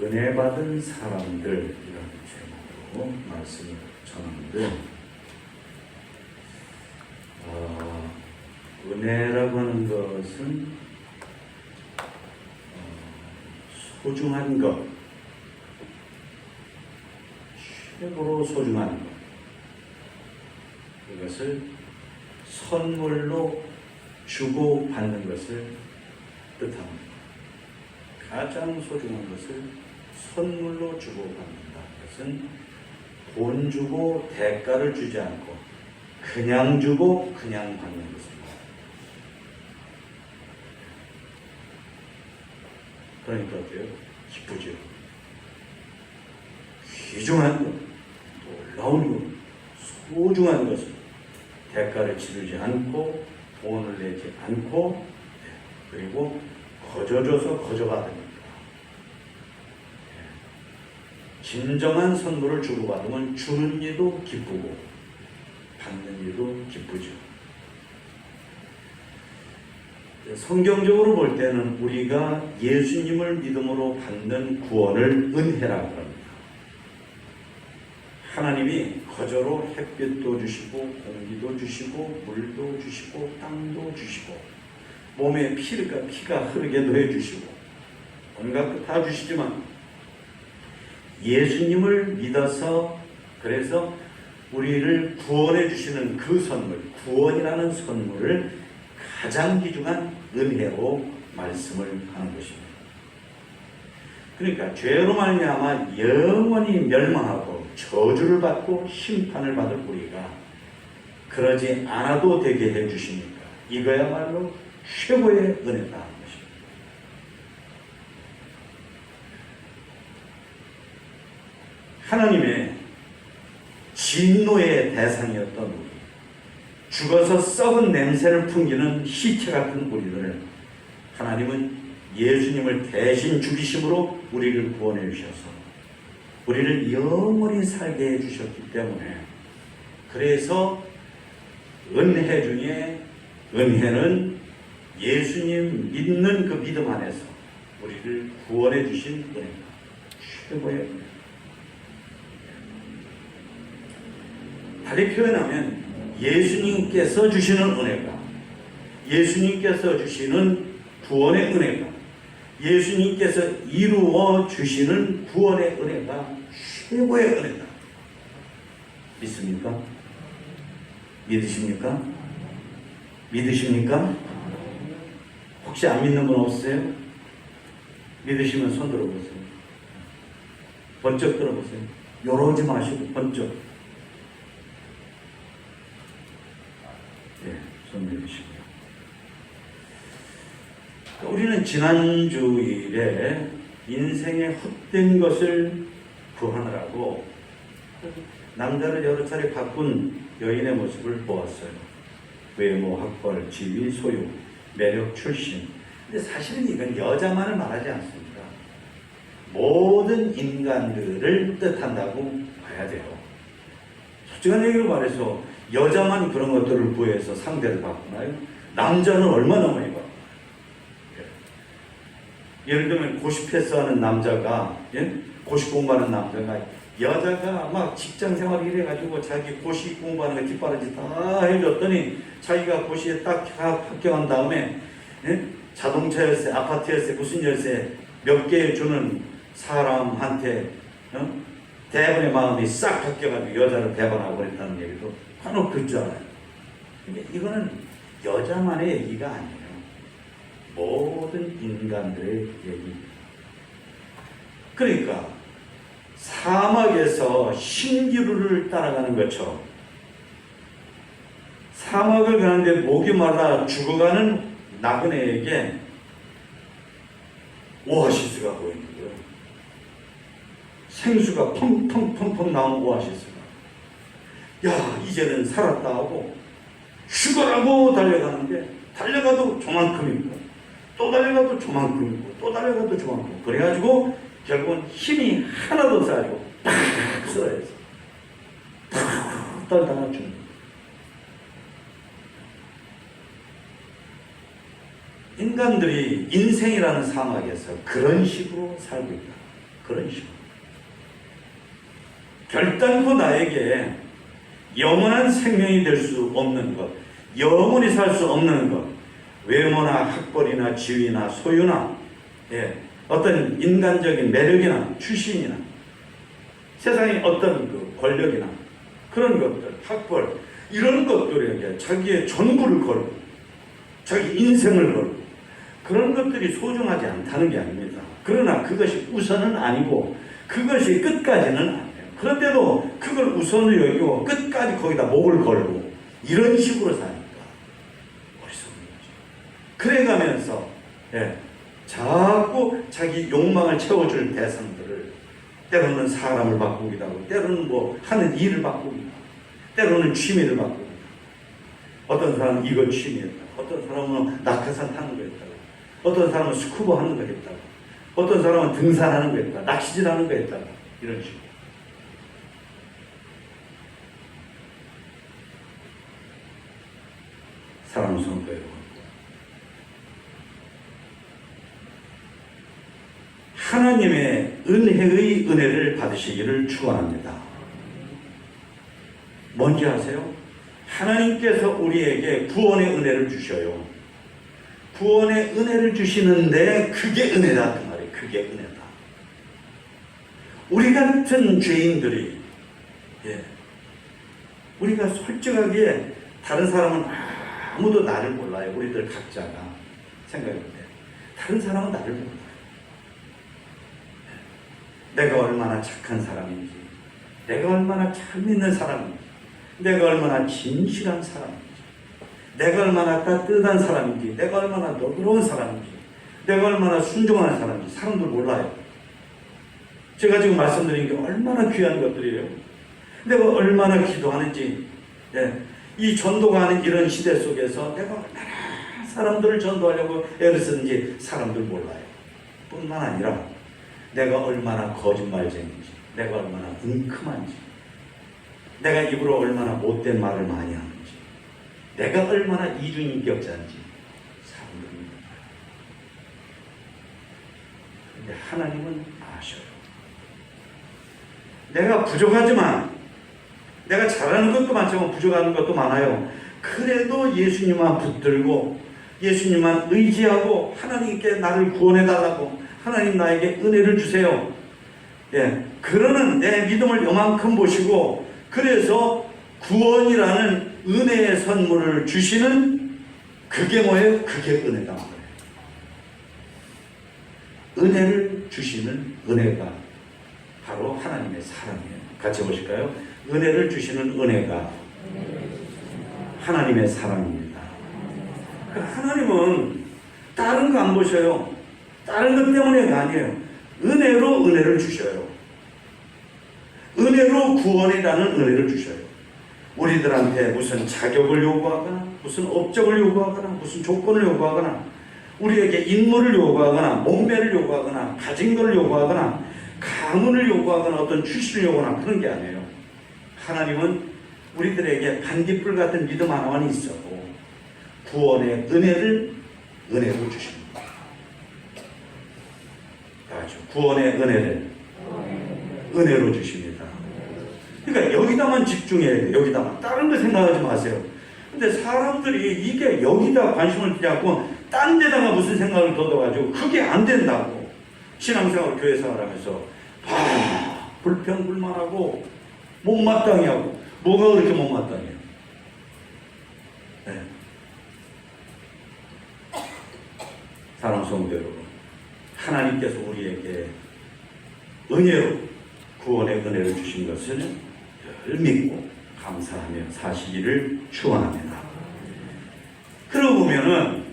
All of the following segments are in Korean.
은혜 받은 사람들 이런 제목으로 말씀을 전하는데 은혜라고 하는 것은 소중한 것, 최고로 소중한 것, 이것을 선물로 주고받는 것을 뜻합니다. 가장 소중한 것을 선물로 주고받는다. 그것은 돈 주고 대가를 주지 않고 그냥 주고 그냥 받는 것입니다. 그러니까 어때요? 기쁘죠. 귀중한 것, 놀라운 것, 소중한 것을 대가를 치르지 않고 돈을 내지 않고 그리고 거저줘서 거저받은 겁니다. 진정한 선물을 주고받으면 주는 이도 기쁘고 받는 이도 기쁘죠. 성경적으로 볼 때는 우리가 예수님을 믿음으로 받는 구원을 은혜라고 합니다. 하나님이 거저로 햇빛도 주시고 공기도 주시고 물도 주시고 땅도 주시고 몸에 피가 흐르게도 해주시고 온갖 것 다 주시지만 예수님을 믿어서 그래서 우리를 구원해 주시는 그 선물, 구원이라는 선물을 가장 귀중한 은혜로 말씀을 하는 것입니다. 그러니까 죄로 말미암아 영원히 멸망하고 저주를 받고 심판을 받을 우리가 그러지 않아도 되게 해주시니까 이거야말로 최고의 은혜다 하는 것입니다. 하나님의 진노의 대상이었던 우리, 죽어서 썩은 냄새를 풍기는 시체 같은 우리를 하나님은 예수님을 대신 죽이심으로 우리를 구원해 주셔서 우리를 영원히 살게 해 주셨기 때문에 그래서 은혜 중에 은혜는 예수님 믿는 그 믿음 안에서 우리를 구원해 주신 은혜가 최고의 은혜. 다시 표현하면 예수님께서 주시는 은혜가, 예수님께서 주시는 구원의 은혜가, 예수님께서 이루어 주시는 구원의 은혜가 최고의 은혜다. 믿습니까? 믿으십니까? 믿으십니까? 혹시 안 믿는 분 없으세요? 믿으시면 손 들어보세요. 번쩍 들어보세요. 요러지 마시고 번쩍. 네, 손 들으시고요. 우리는 지난 주일에 인생의 헛된 것을 구하느라고 남자를 여러 차례 바꾼 여인의 모습을 보았어요. 외모, 학벌, 지위, 소유, 매력, 출신. 근데 사실은 이건 여자만을 말하지 않습니다. 모든 인간들을 뜻한다고 봐야 돼요. 솔직한 얘기로 말해서 여자만 그런 것들을 구해서 상대를 바꾸나요? 남자는 얼마나 많이 바꾸나요? 예를 들면 고시 패스하는 남자가, 고시 공부하는 남자가 여자가 막 직장 생활을 이래가지고 자기 고시 공부하는 거 뒷바라지 다 해줬더니 자기가 고시에 딱 합격한 다음에 자동차 열쇠, 아파트 열쇠, 무슨 열쇠 몇 개 주는 사람한테 대부분의 마음이 싹 바뀌어가지고 여자를 배반하고 그랬다는 얘기도 간혹 듣잖아요. 근데 이거는 여자만의 얘기가 아니에요. 모든 인간들의 얘기입니다. 그러니까 사막에서 신기루를 따라가는 것처럼 사막을 가는데 목이 말라 죽어가는 나그네에게 오아시스가 보이는 거예요. 생수가 펑펑펑펑 나온 오아시스가. 야, 이제는 살았다 하고 죽어라고 달려가는데 달려가도 저만큼이고 또 달려가도 저만큼이고 또 달려가도 저만큼. 그래가지고 결국은 힘이 하나도 없어가지고 팍 쓰러져서 팍 떨다가 죽는 거예요. 인간들이 인생이라는 사막에서 그런 식으로 살고 있다. 그런 식으로. 결단코 나에게 영원한 생명이 될 수 없는 것, 영원히 살 수 없는 것, 외모나 학벌이나 지위나 소유나 어떤 인간적인 매력이나 출신이나 세상의 어떤 그 권력이나 그런 것들, 학벌 이런 것들에게 자기의 전부를 걸고 자기 인생을 걸고 그런 것들이 소중하지 않다는 게 아닙니다. 그러나 그것이 우선은 아니고 그것이 끝까지는 아니에요. 그런데도 그걸 우선으로 여기고 끝까지 거기다 목을 걸고 이런 식으로 사니까 어리석은 거죠. 그래가면서 자꾸 자기 욕망을 채워줄 대상들을 때로는 사람을 바꾸기도 하고 때로는 뭐 하는 일을 바꾸기도 하고 때로는 취미를 바꾸기도 하고 어떤 사람은 이거 취미였다. 어떤 사람은 낙하산 타는 거 했다고 어떤 사람은 스쿠버 하는 거 했다고 어떤 사람은 등산하는 거 했다. 낚시질 하는 거 했다고 이런 식으로 사랑하는 성도 여러분, 하나님의 은혜의 은혜를 받으시기를 축원합니다. 뭔지 아세요? 하나님께서 우리에게 구원의 은혜를 주셔요. 구원의 은혜를 주시는데 그게 은혜다 그 말이에요. 그게 은혜다. 우리 같은 죄인들이 우리가 솔직하게 다른 사람은 아무도 나를 몰라요. 우리들 각자가 생각할 때 다른 사람은 나를 몰라요. 내가 얼마나 착한 사람인지, 내가 얼마나 잘 믿는 사람인지, 내가 얼마나 진실한 사람인지, 내가 얼마나 따뜻한 사람인지, 내가 얼마나 너그러운 사람인지, 내가 얼마나 순종하는 사람인지 사람들 몰라요. 제가 지금 말씀드린 게 얼마나 귀한 것들이에요. 내가 얼마나 기도하는지, 이 전도가 하는 이런 시대 속에서 내가 얼마나 사람들을 전도하려고 애를 쓰는지 사람들 몰라요. 뿐만 아니라 내가 얼마나 거짓말쟁인지, 내가 얼마나 은큼한지, 내가 입으로 얼마나 못된 말을 많이 하는지, 내가 얼마나 이중인격자인지 사람들이 몰라요. 그런데 하나님은 아셔요. 내가 부족하지만 내가 잘하는 것도 많지만 부족한 것도 많아요. 그래도 예수님만 붙들고 예수님만 의지하고 하나님께 나를 구원해달라고 하나님 나에게 은혜를 주세요. 그러는 내 믿음을 요만큼 보시고 그래서 구원이라는 은혜의 선물을 주시는 그게 뭐예요? 그게 은혜다. 은혜를 주시는 은혜가 바로 하나님의 사랑이에요. 같이 보실까요? 은혜를 주시는 은혜가 하나님의 사랑입니다. 하나님은 다른 거 안 보셔요. 다른 것 때문에가 아니에요. 은혜로 은혜를 주셔요. 은혜로 구원이라는 은혜를 주셔요. 우리들한테 무슨 자격을 요구하거나 무슨 업적을 요구하거나 무슨 조건을 요구하거나 우리에게 인물을 요구하거나 몸매를 요구하거나 가진 것을 요구하거나 가문을 요구하거나 어떤 출신을 요구하거나 그런 게 아니에요. 하나님은 우리들에게 반딧불 같은 믿음 하나만 있어도 구원의 은혜를 은혜로 주십니다. 구원의 은혜를 은혜로 주십니다. 그러니까 여기다만 집중해야 돼요. 여기다만. 다른 거 생각하지 마세요. 근데 사람들이 이게 여기다 관심을 두지 않고 딴 데다가 무슨 생각을 둬가지고 그게 안 된다고 신앙생활 교회생활 하면서 불평불만하고 못마땅해 하고 뭐가 그렇게 못마땅해요? 사랑하는 성도 여러분, 하나님께서 우리에게 은혜로 구원의 은혜를 주신 것을 늘 믿고 감사하며 사시기를 축원합니다. 그러고 보면은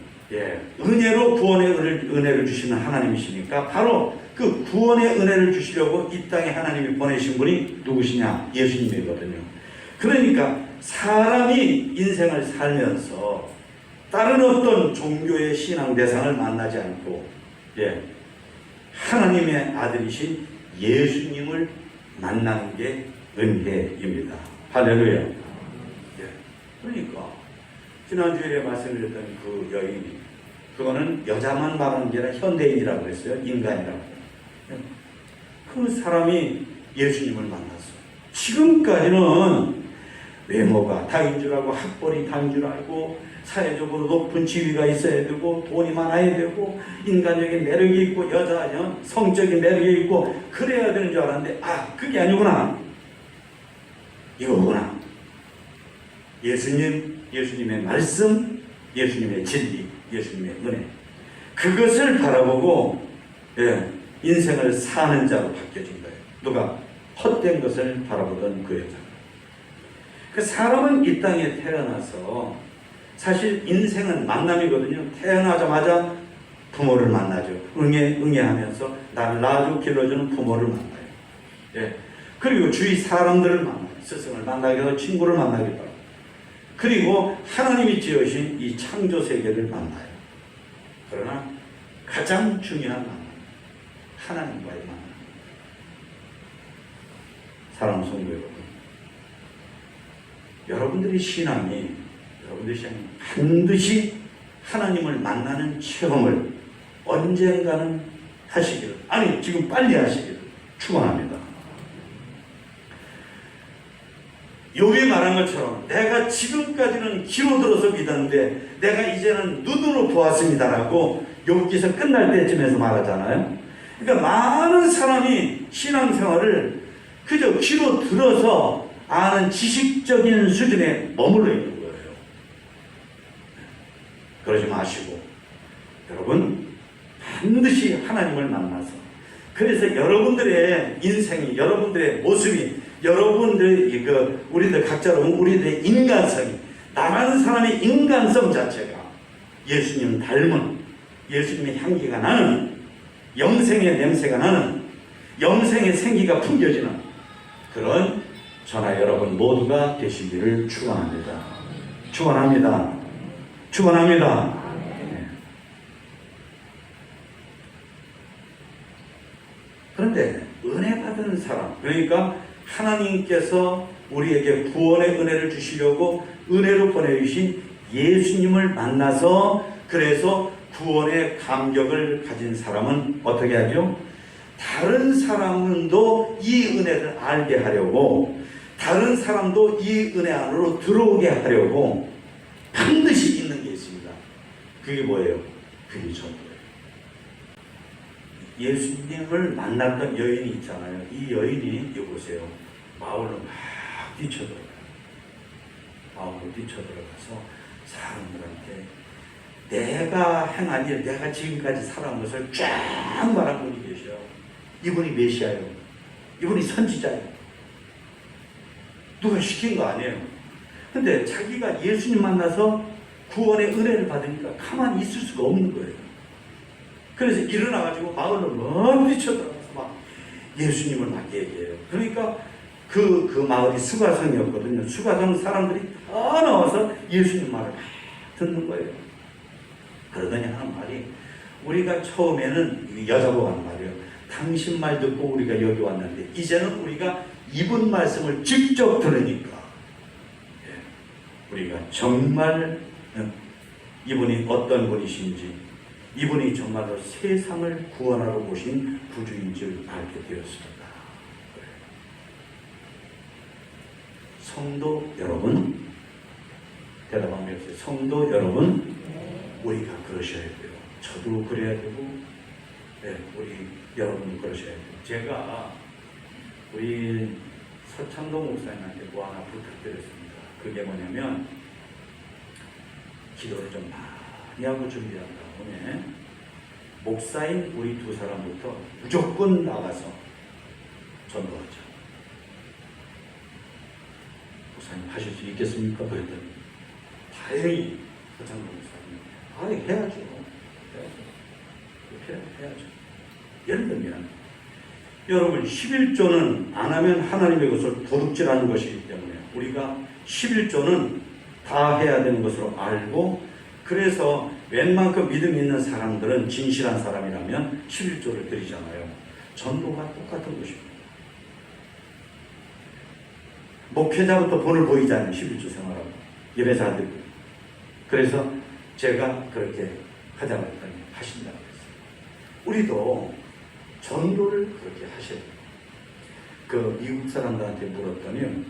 은혜로 구원의 은혜를 주시는 하나님이시니까 바로 그 구원의 은혜를 주시려고 이 땅에 하나님이 보내신 분이 누구시냐? 예수님이거든요. 그러니까 사람이 인생을 살면서 다른 어떤 종교의 신앙 대상을 만나지 않고 하나님의 아들이신 예수님을 만나는 게 은혜입니다. 할렐루야. 그러니까 지난주에 말씀드렸던 그 여인이 그거는 여자만 말하는 게 아니라 현대인이라고 했어요. 인간이라고. 그 사람이 예수님을 만났어. 지금까지는 외모가 다인 줄 알고 학벌이 다인 줄 알고 사회적으로 높은 지위가 있어야 되고 돈이 많아야 되고 인간적인 매력이 있고 여자 성적인 매력이 있고 그래야 되는 줄 알았는데 그게 아니구나. 이거구나. 예수님의 말씀, 예수님의 진리, 예수님의 은혜. 그것을 바라보고 인생을 사는 자로 바뀌어진 거예요. 누가? 헛된 것을 바라보던 그 여자. 그 사람은 이 땅에 태어나서 사실 인생은 만남이거든요. 태어나자마자 부모를 만나죠. 응애하면서 나를 낳아주고 길러주는 부모를 만나요. 그리고 주위 사람들을 만나요. 스승을 만나기도 하고 친구를 만나기도 하고. 그리고 하나님이 지으신 이 창조 세계를 만나요. 그러나 가장 중요한 만남, 하나님과의 만남. 사랑하는 성도 여러분, 여러분들의 신앙이 반드시 하나님을 만나는 체험을 언젠가는 하시기를, 지금 빨리 하시기를 축원합니다. 욥이 말한 것처럼 내가 지금까지는 귀로 들어서 믿었는데 내가 이제는 눈으로 보았습니다라고 욥기서 끝날 때쯤에서 말하잖아요. 그러니까 많은 사람이 신앙생활을 그저 귀로 들어서 아는 지식적인 수준에 머물러 있는 거예요. 그러지 마시고 여러분 반드시 하나님을 만나서, 그래서 여러분들의 인생이, 여러분들의 모습이, 여러분들의 우리들 각자로 우리들의 인간성이, 나라는 사람의 인간성 자체가 예수님 닮은, 예수님의 향기가 나는, 영생의 냄새가 나는, 영생의 생기가 풍겨지는 그런 저나 여러분 모두가 되시기를 축원합니다. 축원합니다. 축원합니다. 그런데 은혜 받은 사람, 그러니까 하나님께서 우리에게 구원의 은혜를 주시려고 은혜로 보내주신 예수님을 만나서, 그래서 구원의 감격을 가진 사람은 어떻게 하죠? 다른 사람도 이 은혜를 알게 하려고, 다른 사람도 이 은혜 안으로 들어오게 하려고 반드시 있는 게 있습니다. 그게 뭐예요? 그게 전도예요. 예수님을 만났던 여인이 있잖아요. 이 여인이 여보세요, 마을로 막 뛰쳐들어가요. 마을로 뛰쳐들어가서 사람들한테 내가 행한 일, 내가 지금까지 살아온 것을 쫙 말한 분이 계셔요. 이분이 메시아예요. 이분이 선지자예요. 누가 시킨 거 아니에요. 근데 자기가 예수님 만나서 구원의 은혜를 받으니까 가만히 있을 수가 없는 거예요. 그래서 일어나가지고 마을로 막 뛰쳐들어가서 막 예수님을 막 얘기해요. 그러니까 그 마을이 수가성이었거든요. 수가성 사람들이 다 나와서 예수님 말을 막 듣는 거예요. 그러더니 하는 말이, 우리가 처음에는 여자보고 하는 말이에요. 당신 말 듣고 우리가 여기 왔는데 이제는 우리가 이분 말씀을 직접 들으니까 우리가 정말 이분이 어떤 분이신지, 이분이 정말로 세상을 구원하러 오신 구주인 줄 알게 되었습니다. 성도 여러분, 대답하면 없어요. 성도 여러분, 우리가 그러셔야 돼요. 저도 그래야 되고, 우리 여러분도 그러셔야 돼요. 제가 우리 서창동 목사님한테 뭐 하나 부탁드렸습니다. 그게 뭐냐면, 기도를 좀 많이 하고 준비한 다음에 목사인 우리 두 사람부터 무조건 나가서 전도하자. 목사님 하실 수 있겠습니까? 그랬더니 다행히 서창동 목사님 해야죠. 그렇게 해야죠. 예를 들면 여러분 11조는 안 하면 하나님의 것을 도둑질하는 것이기 때문에 우리가 11조는 다 해야 되는 것으로 알고, 그래서 웬만큼 믿음 있는 사람들은 진실한 사람이라면 11조를 드리잖아요. 전도가 똑같은 것입니다. 목회자부터 본을 보이잖아요. 11조 생활하고 예배자들. 그래서 제가 그렇게 하자고 했더니 하신다고 했어요. 우리도 전도를 그렇게 하셔야 돼요. 그 미국 사람들한테 물었더니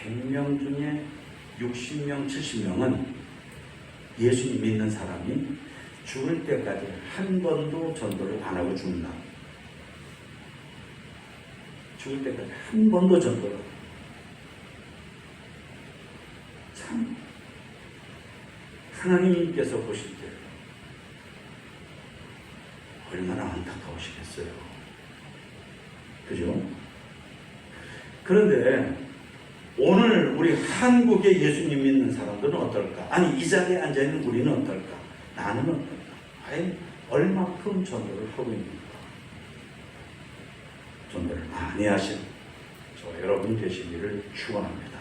100명 중에 60명, 70명은 예수님 믿는 사람이 죽을 때까지 한 번도 전도를 안 하고 죽는다. 죽을 때까지 한 번도 전도를. 참 하나님께서 보실 때 얼마나 안타까우시겠어요. 그죠? 그런데 오늘 우리 한국의 예수님 믿는 사람들은 어떨까? 아니 이 자리에 앉아있는 우리는 어떨까? 나는 어떨까? 과연 얼마큼 전도를 하고 있는가? 전도를 많이 하신 저 여러분 되시기를 축원합니다.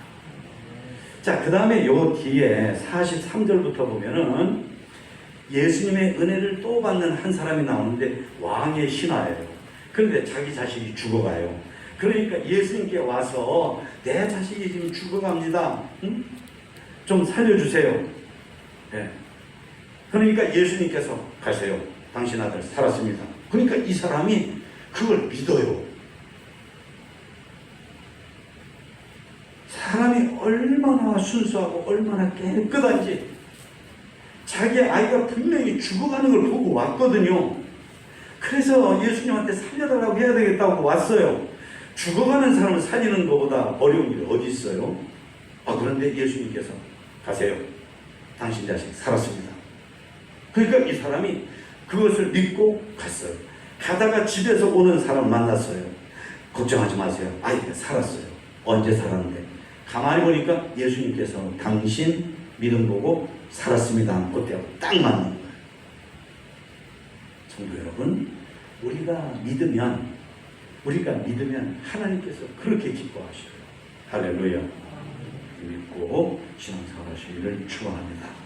자, 그 다음에 요 뒤에 43절부터 보면은 예수님의 은혜를 또 받는 한 사람이 나오는데 왕의 신하예요. 그런데 자기 자식이 죽어가요. 그러니까 예수님께 와서 내 자식이 지금 죽어갑니다. 응? 좀 살려주세요. 네. 그러니까 예수님께서 가세요. 당신 아들 살았습니다. 그러니까 이 사람이 그걸 믿어요. 사람이 얼마나 순수하고 얼마나 깨끗한지 자기 아이가 분명히 죽어가는 걸 보고 왔거든요. 그래서 예수님한테 살려달라고 해야 되겠다고 왔어요. 죽어가는 사람을 살리는 것보다 어려운 일이 어디 있어요? 그런데 예수님께서 가세요. 당신 자식 살았습니다. 그러니까 이 사람이 그것을 믿고 갔어요. 가다가 집에서 오는 사람 만났어요. 걱정하지 마세요. 아이가 살았어요. 언제 살았는데? 가만히 보니까 예수님께서 당신 믿음 보고 살았습니다. 그때하고 딱 맞는 거예요. 성도 여러분, 우리가 믿으면 하나님께서 그렇게 기뻐하셔요. 할렐루야. 믿고 신앙생활 하시기를 축원합니다.